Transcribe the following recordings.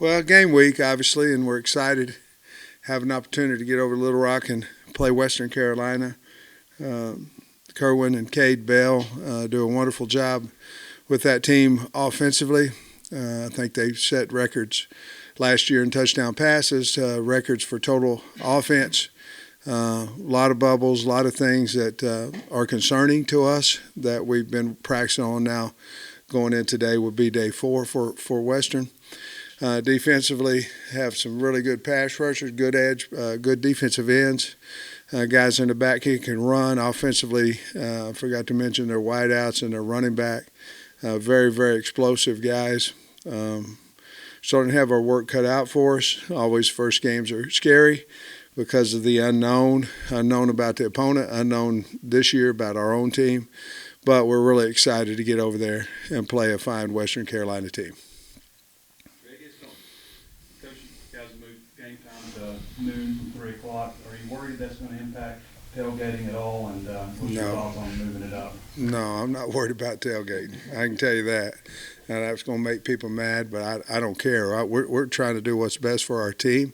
Well, game week, obviously, and we're excited. Have an opportunity to get over to Little Rock and play Western Carolina. Um, Kerwin and Cade Bell do a wonderful job with that team offensively. I think they set records last year in touchdown passes, records for total offense. A lot of bubbles, a lot of things that are concerning to us that we've been practicing on now. Going in today would be day 4 for Western. Defensively, have some really good pass rushers, good edge, good defensive ends, guys in the back who can run. Offensively, I forgot to mention their wideouts and their running back. Very, very explosive guys. Starting to have our work cut out for us. Always first games are scary because of the unknown about the opponent, unknown this year about our own team. But we're really excited to get over there and play a fine Western Carolina team. Coach, you guys moved game time to noon from 3 o'clock. Are you worried that's going to impact tailgating at all? And what's your thoughts on moving it up? No, I'm not worried about tailgating. I can tell you that. Now, that's going to make people mad, but I don't care. We're trying to do what's best for our team,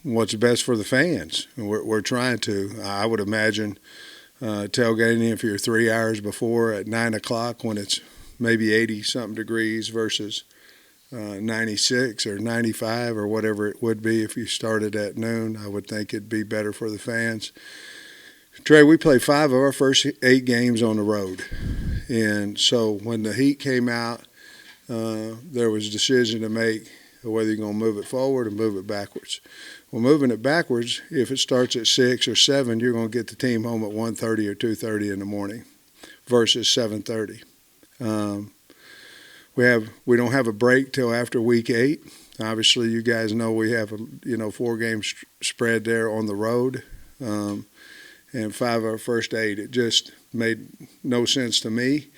what's best for the fans. We're trying to. I would imagine tailgating if you're 3 hours before at 9 o'clock when it's maybe 80-something degrees versus 96 or 95 or whatever it would be if you started at noon. I would think it'd be better for the fans. Trey, we played 5 of our first 8 games on the road. And so when the heat came out, there was a decision to make whether you're going to move it forward or move it backwards. Well, moving it backwards, if it starts at 6 or 7, you're going to get the team home at 1:30 or 2:30 in the morning versus 7:30. We don't have a break till after week 8. Obviously, you guys know we have a 4 game spread there on the road, and 5 of our first 8. It just made no sense to me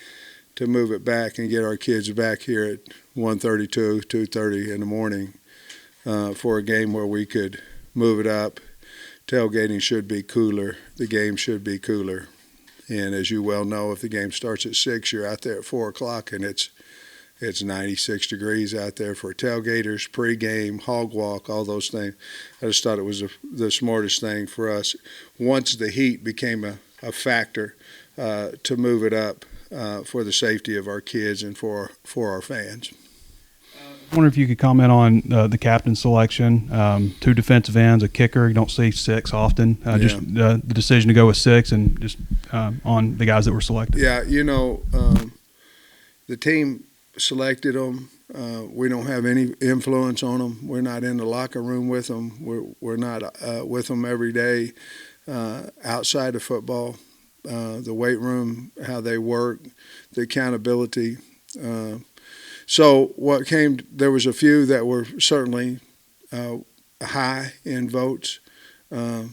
to move it back and get our kids back here at 1:32, 2:30 in the morning for a game where we could move it up. Tailgating should be cooler. The game should be cooler. And as you well know, if the game starts at 6, you're out there at 4 o'clock and it's 96 degrees out there for tailgaters, pregame, hog walk, all those things. I just thought it was the smartest thing for us once the heat became a factor to move it up for the safety of our kids and for our fans. I wonder if you could comment on the captain selection, 2 defensive ends, a kicker. You don't see 6 often. Just the decision to go with 6 and just on the guys that were selected. Yeah, the team selected them. We don't have any influence on them. We're not in the locker room with them. We're not with them every day outside of football. The weight room, how they work, the accountability. So there was a few that were certainly high in votes, a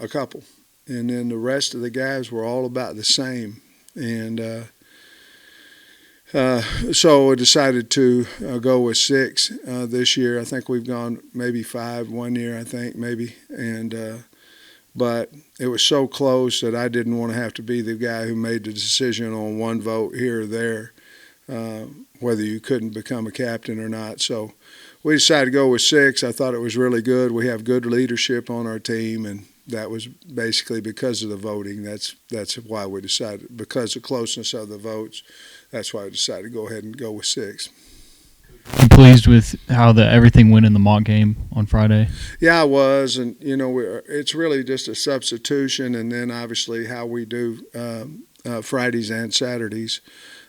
couple. And then the rest of the guys were all about the same. And so I decided to go with 6 this year. I think we've gone maybe 5 one year, I think, maybe. And but it was so close that I didn't want to have to be the guy who made the decision on one vote here or there, whether you couldn't become a captain or not. So we decided to go with 6. I thought it was really good. We have good leadership on our team, and that was basically because of the voting. That's why we decided, because of the closeness of the votes. That's why I decided to go ahead and go with 6. You pleased with how everything went in the mock game on Friday? Yeah, I was, and it's really just a substitution, and then obviously how we do Fridays and Saturdays.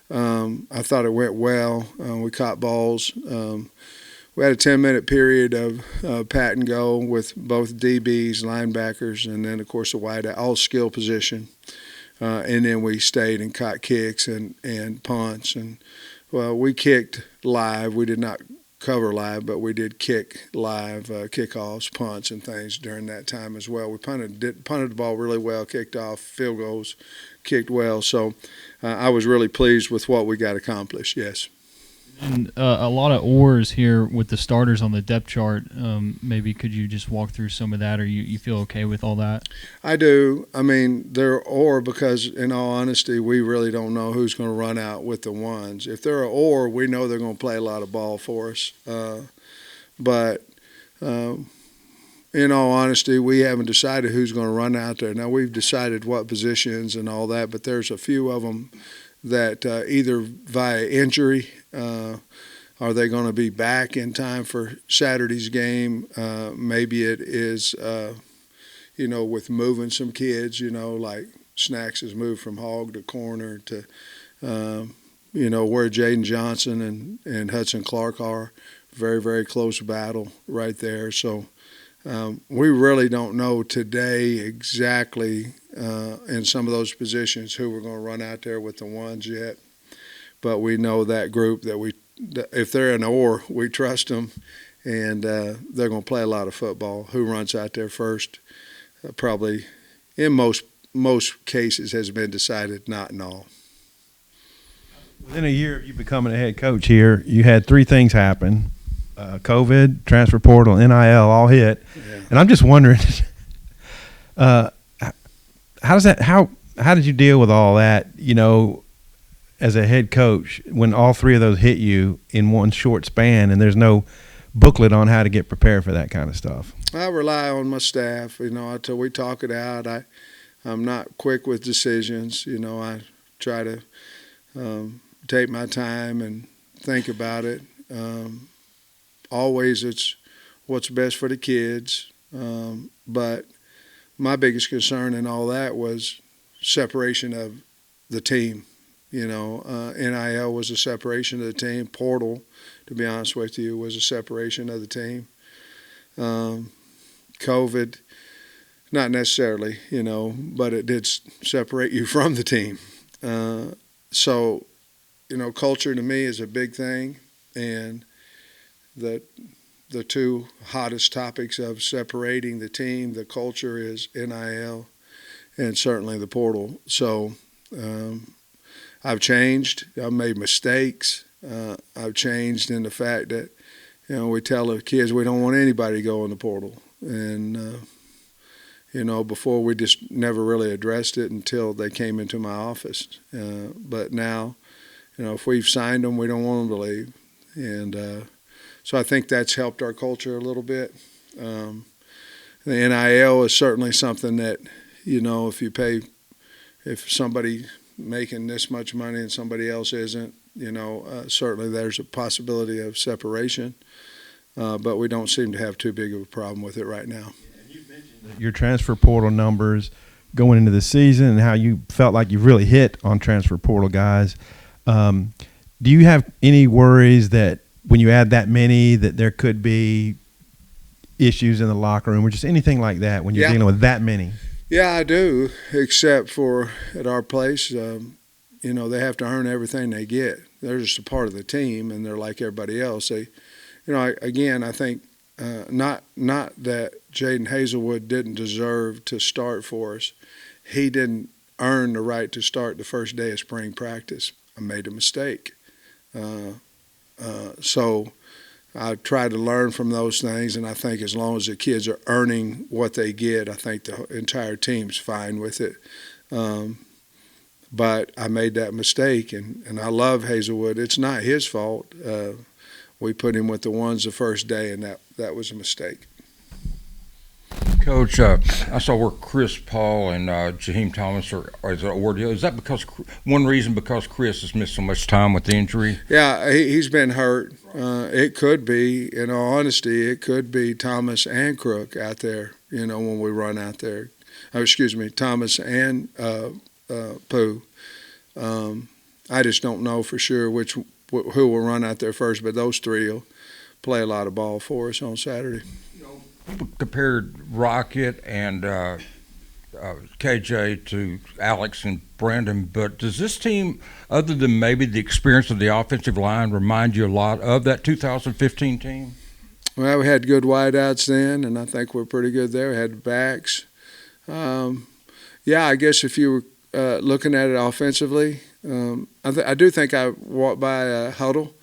I thought it went well. We caught balls. We had a 10-minute period of pat and go with both DBs, linebackers, and then of course the wide out, all skill position. And then we stayed and caught kicks and punts. And, well, we kicked live. We did not cover live, but we did kick live, kickoffs, punts, and things during that time as well. We punted the ball really well, kicked off, field goals, kicked well. So I was really pleased with what we got accomplished, yes. And a lot of oars here with the starters on the depth chart. Maybe could you just walk through some of that, or you feel okay with all that? I do. I mean, because in all honesty, we really don't know who's going to run out with the ones. If they're an or, we know they're going to play a lot of ball for us. But in all honesty, we haven't decided who's going to run out there. Now, we've decided what positions and all that, but there's a few of them that either via injury, are they going to be back in time for Saturday's game? Maybe it is, with moving some kids, like Snacks has moved from hog to corner to, where Jaden Johnson and Hudson Clark are. Very, very close battle right there. So we really don't know today exactly in some of those positions who we're going to run out there with the ones yet. But we know that group that if they're an or, we trust them, and they're going to play a lot of football. Who runs out there first probably in most cases has been decided, not in all. Within a year of you becoming a head coach here, you had three things happen. COVID, transfer portal, NIL all hit. Yeah. And I'm just wondering, how did you deal with all that, as a head coach when all three of those hit you in one short span and there's no booklet on how to get prepared for that kind of stuff? I rely on my staff, until we talk it out. I'm not quick with decisions. I try to take my time and think about it. Always it's what's best for the kids. But my biggest concern in all that was separation of the team. NIL was a separation of the team. Portal, to be honest with you, was a separation of the team. COVID, not necessarily, but it did separate you from the team. So, culture to me is a big thing, and the two hottest topics of separating the team, the culture, is NIL and certainly the portal. So I've changed. I've made mistakes. I've changed in the fact that, we tell the kids we don't want anybody to go in the portal. And, before we just never really addressed it until they came into my office. But now, if we've signed them, we don't want them to leave. And so I think that's helped our culture a little bit. The NIL is certainly something that, if somebody making this much money and somebody else isn't, certainly there's a possibility of separation. But we don't seem to have too big of a problem with it right now. You mentioned your transfer portal numbers going into the season and how you felt like you really hit on transfer portal guys. Do you have any worries that when you add that many that there could be issues in the locker room or just anything like that when you're dealing with that many? Yeah, I do, except for at our place, they have to earn everything they get. They're just a part of the team, and they're like everybody else. They, I think not that Jaden Hazelwood didn't deserve to start for us. He didn't earn the right to start the first day of spring practice. I made a mistake. So I try to learn from those things, and I think as long as the kids are earning what they get, I think the entire team's fine with it. But I made that mistake, and I love Hazelwood. It's not his fault. We put him with the ones the first day, and that was a mistake. Coach, I saw where Chris Paul and Jaheim Thomas are as an ordeal. Is that because Chris has missed so much time with the injury? Yeah, he's been hurt. It could be, in all honesty, it could be Thomas and Crook out there, when we run out there. Thomas and Pooh. I just don't know for sure who will run out there first, but those three will play a lot of ball for us on Saturday. People compared Rocket and KJ to Alex and Brandon, but does this team, other than maybe the experience of the offensive line, remind you a lot of that 2015 team? Well, we had good wideouts then, and I think we're pretty good there. We had backs. I guess if you were looking at it offensively, I do think I walked by a huddle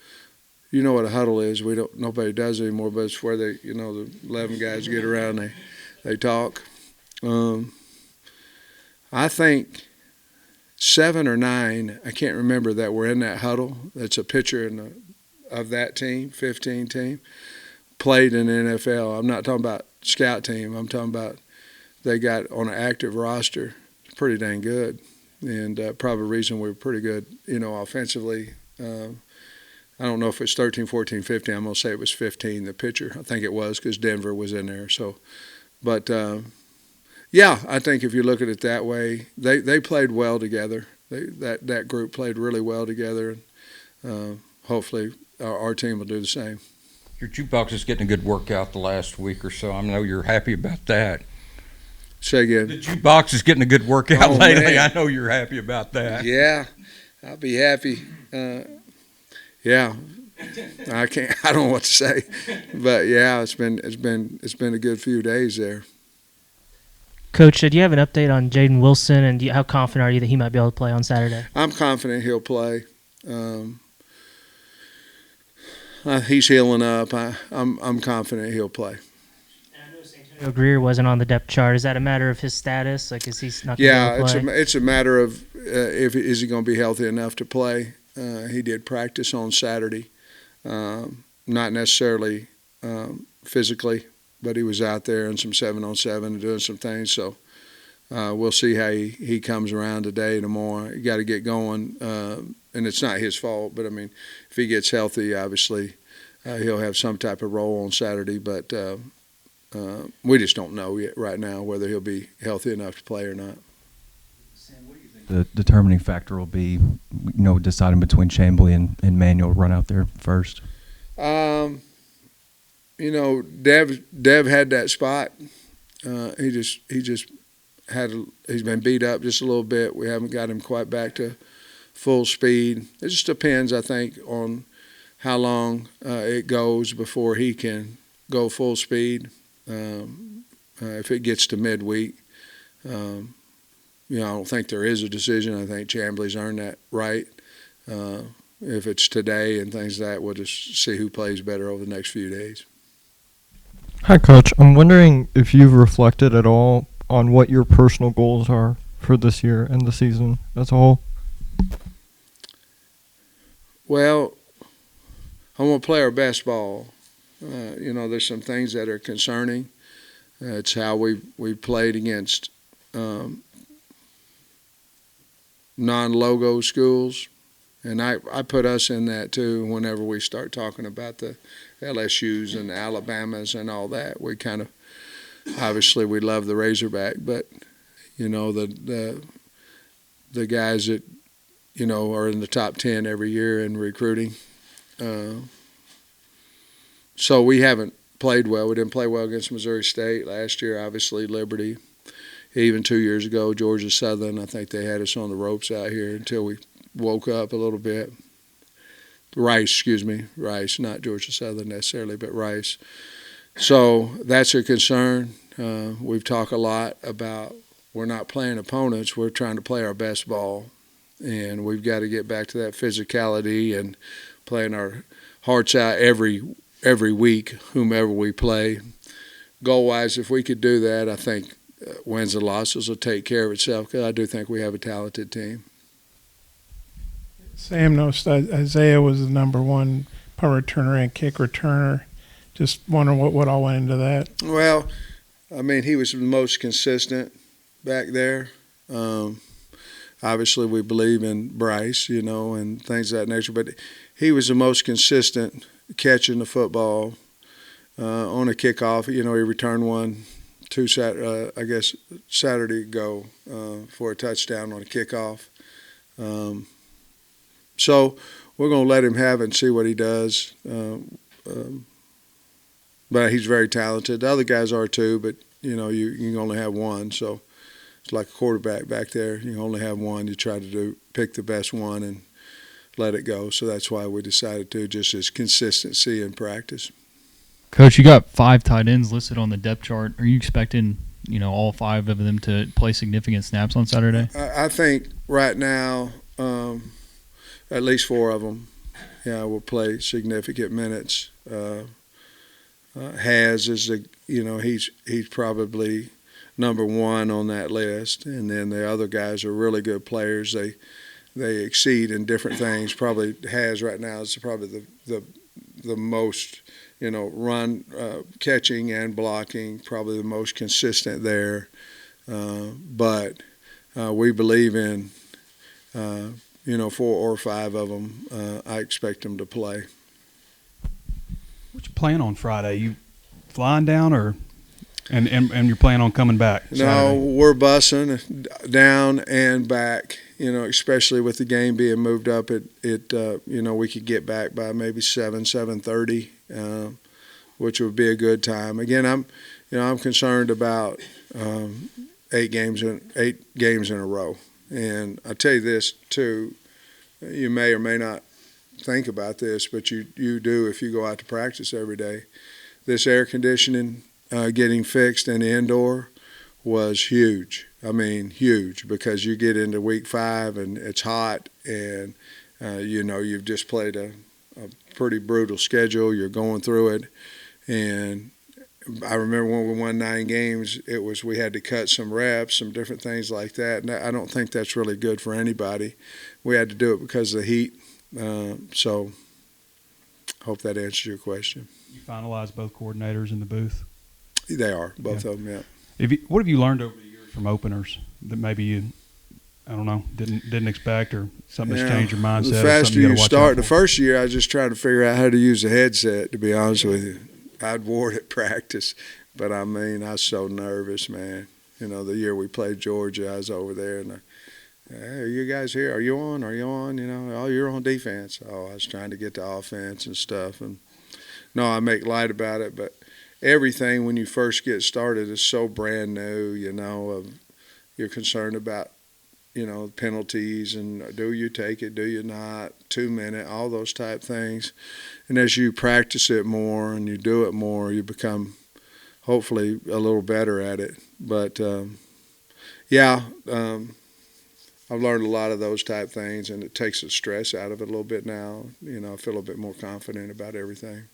you know what a huddle is. Nobody does it anymore, but it's where the 11 guys get around, they talk. I think 7 or 9, I can't remember, that were in that huddle. That's a pitcher of that team, 15 team, played in the NFL. I'm not talking about scout team. I'm talking about they got on an active roster. It's pretty dang good, and probably the reason we were pretty good, offensively. I don't know if it's 13, 14, 15. I'm going to say it was 15, the pitcher. I think it was because Denver was in there. So, but, yeah, I think if you look at it that way, they played well together. That group played really well together. And hopefully our team will do the same. Your jukebox is getting a good workout the last week or so. I know you're happy about that. Say again. The jukebox is getting a good workout lately. Man. I know you're happy about that. Yeah, I'll be happy. Yeah, I don't know what to say, but yeah, it's been a good few days there. Coach, do you have an update on Jaden Wilson, and how confident are you that he might be able to play on Saturday? I'm confident he'll play. He's healing up. I'm confident he'll play. I noticed Antonio Greer wasn't on the depth chart. Is that a matter of his status? Like, is he not going to be able to play? It's a matter of is he going to be healthy enough to play. He did practice on Saturday, not necessarily physically, but he was out there in some 7-on-7 and doing some things. So we'll see how he comes around today and tomorrow. You got to get going, and it's not his fault. But I mean, if he gets healthy, obviously he'll have some type of role on Saturday. But we just don't know yet right now whether he'll be healthy enough to play or not. The determining factor will be, deciding between Chamblee and Manuel run out there first? Dev had that spot. He's been beat up just a little bit. We haven't got him quite back to full speed. It just depends, I think, on how long it goes before he can go full speed. If it gets to midweek, I don't think there is a decision. I think Chamblee's earned that right. If it's today and things like that, we'll just see who plays better over the next few days. Hi, Coach. I'm wondering if you've reflected at all on what your personal goals are for this year and the season as a whole. Well, I want to play our best ball. There's some things that are concerning. It's how we played against non-logo schools, and I put us in that too. Whenever we start talking about the LSUs and the Alabamas and all that, we kind of obviously we love the Razorback, but the guys that are in the top 10 every year in recruiting. So we haven't played well. We didn't play well against Missouri State last year. Obviously, Liberty. Even 2 years ago, Georgia Southern, I think they had us on the ropes out here until we woke up a little bit. Rice, not Georgia Southern necessarily, but Rice. So that's a concern. We've talked a lot about we're not playing opponents. We're trying to play our best ball, and we've got to get back to that physicality and playing our hearts out every week, whomever we play. Goal-wise, if we could do that, I think wins and losses will take care of itself, because I do think we have a talented team. Sam noticed that Isaiah was the number one punt returner and kick returner. Just wondering what all went into that. Well, I mean, he was the most consistent back there. Obviously, we believe in Bryce, and things of that nature, but he was the most consistent catching the football on a kickoff. He returned one Saturday ago for a touchdown on a kickoff. So we're going to let him have it and see what he does. But he's very talented. The other guys are too, but, you can only have one. So it's like a quarterback back there. You only have one. You try to pick the best one and let it go. So that's why we decided to, just as consistency in practice. Coach, you got 5 tight ends listed on the depth chart. Are you expecting, all 5 of them to play significant snaps on Saturday? I think right now, at least 4 of them will play significant minutes. Has is he's probably number one on that list, and then the other guys are really good players. They exceed in different things. Probably Has right now is probably the most run catching and blocking, probably the most consistent there. But we believe in 4 or 5 of them. I expect them to play. What's your plan on Friday? You flying down, or and you're planning on coming back? No, Saturday? we're busing down and back. Especially with the game being moved up, we could get back by maybe 7:30, which would be a good time. Again, I'm concerned about 8 games in a row, and I tell you this too. You may or may not think about this, but you do if you go out to practice every day. This air conditioning getting fixed in the indoor was huge. I mean, huge, because you get into week 5 and it's hot, and you've just played a pretty brutal schedule. You're going through it, and I remember when we won 9 games, we had to cut some reps, some different things like that, and I don't think that's really good for anybody. We had to do it because of the heat. So, hope that answers your question. You finalized both coordinators in the booth? They are, both of them, yeah. What have you learned over the years from openers that maybe you, I don't know, didn't expect, or something that's changed your mindset? The faster you start, the first year I was just trying to figure out how to use the headset, to be honest with you. I'd wore it at practice, but I was so nervous, man. The year we played Georgia, I was over there, and hey, are you guys here? Are you on? Are you on? Oh, you're on defense. Oh, I was trying to get to offense and stuff. And no, I make light about it, but everything when you first get started is so brand new. You're concerned about penalties, and do you take it? Do you not? 2-minute, all those type things. And as you practice it more and you do it more, you become hopefully a little better at it. But I've learned a lot of those type things, and it takes the stress out of it a little bit now. I feel a little bit more confident about everything.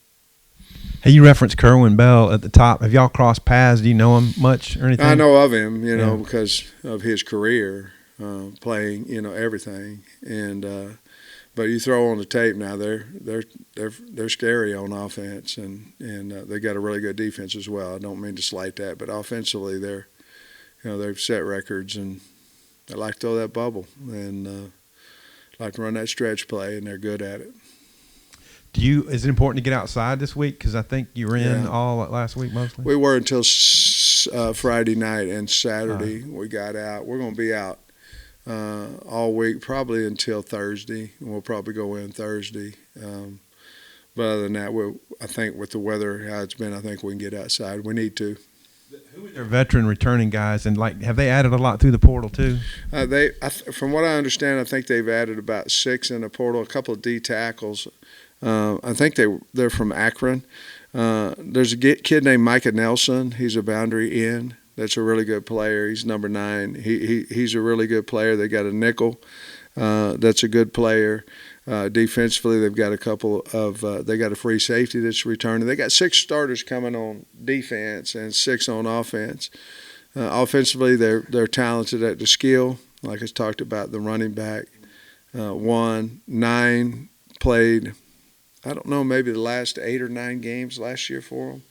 Hey, you referenced Kerwin Bell at the top. Have y'all crossed paths? Do you know him much or anything? I know of him, because of his career, playing, everything. And but you throw on the tape now, they're scary on offense, and they got a really good defense as well. I don't mean to slight that, but offensively they've set records, and they like to throw that bubble and like to run that stretch play, and they're good at it. Is it important to get outside this week? Because I think you were in all last week mostly. We were until Friday night, and Saturday we got out. We're going to be out all week, probably until Thursday. We'll probably go in Thursday. But other than that, I think with the weather, how it's been, I think we can get outside. We need to. Who are their veteran returning guys, and have they added a lot through the portal too? From what I understand, I think they've added about 6 in the portal, a couple of D tackles. I think they're from Akron. There's a kid named Micah Nelson. He's a boundary end. That's a really good player. He's number 9. He's a really good player. They got a nickel. That's a good player. Defensively, they've got a couple of they got a free safety that's returning. They got 6 starters coming on defense and 6 on offense. Offensively, they're talented at the skill, like I talked about, the running back. 9 played, I don't know, maybe the last 8 or 9 games last year for them.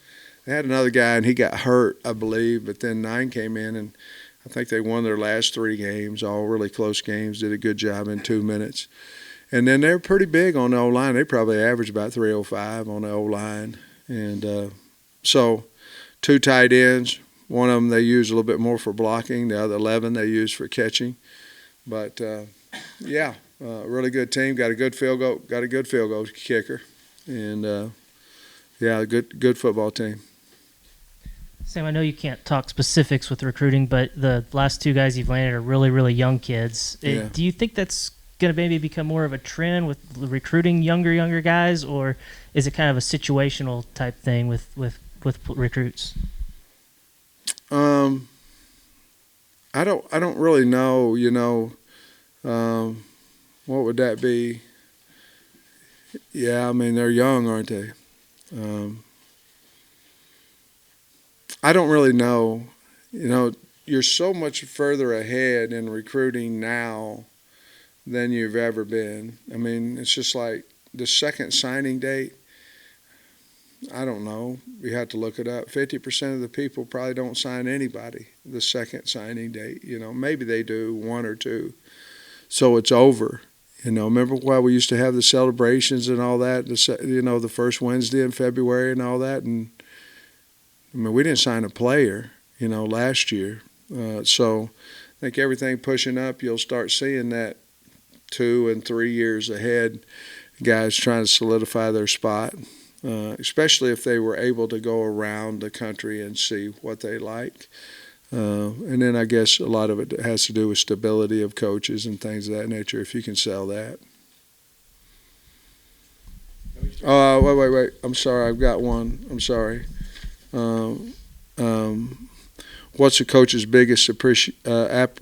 They had another guy, and he got hurt, I believe, but then 9 came in, and I think they won their last 3 games, all really close games, did a good job in 2 minutes. And then they're pretty big on the O-line. They probably average about 305 on the O-line. And so 2 tight ends. One of them they use a little bit more for blocking. The other 11 they use for catching. But, really good team. Got a good field goal kicker. And, a good football team. Sam, I know you can't talk specifics with recruiting, but the last 2 guys you've landed are really, really young kids. Yeah. Do you think that's going to maybe become more of a trend with recruiting younger guys, or is it kind of a situational type thing with recruits? I don't really know. What would that be? Yeah, I mean, they're young, aren't they? I don't really know. You know, you're so much further ahead in recruiting now than you've ever been. I mean, it's just like the second signing date. I don't know. You have to look it up. 50% of the people probably don't sign anybody the second signing date. You know, maybe they do one or two. So it's over. You know, remember why we used to have the celebrations and all that, the first Wednesday in February and all that? And, I mean, we didn't sign a player, last year. So I think everything pushing up, you'll start seeing that 2 and 3 years ahead, guys trying to solidify their spot, especially if they were able to go around the country and see what they like. And then I guess a lot of it has to do with stability of coaches and things of that nature, if you can sell that. Wait. I'm sorry. I've got one. I'm sorry. What's the coach's biggest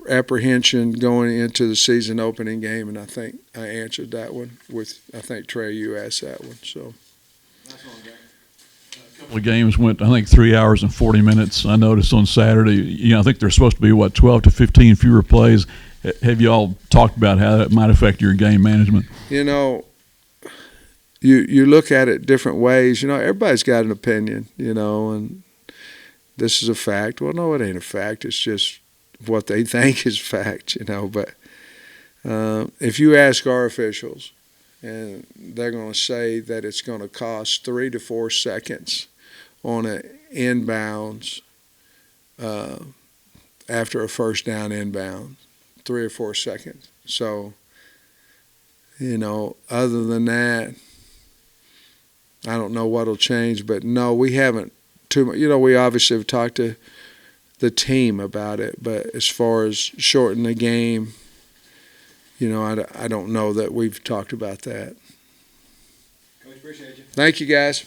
apprehension going into the season opening game? And I think I answered that one I think, Trey, you asked that one. So. The games went, I think, 3 hours and 40 minutes. I noticed on Saturday, I think there's supposed to be, 12 to 15 fewer plays. Have you all talked about how that might affect your game management? You look at it different ways. Everybody's got an opinion, and this is a fact. Well, no, it ain't a fact. It's just what they think is fact, But if you ask our officials, and they're going to say that it's going to cost 3 to 4 seconds on an inbounds after a first down inbound, 3 or 4 seconds. So, other than that, I don't know what'll change. But no, we haven't too much. We obviously have talked to the team about it. But as far as shorten the game, I don't know that we've talked about that. Coach, appreciate you. Thank you, guys.